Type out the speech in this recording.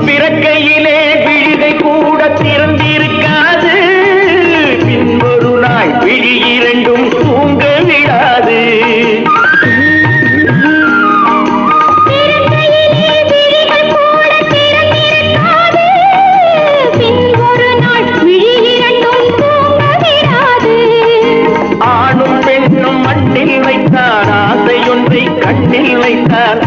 பிறக்கையிலே விழிகை கூட திறந்திருக்காது, பின்பொரு நாள் விழி இரண்டும் தூங்க விடாது. ஆணும் பெண்ணும் மண்ணில் வைத்தார், ஆசை ஒன்றை கண்ணில் வைத்தார்.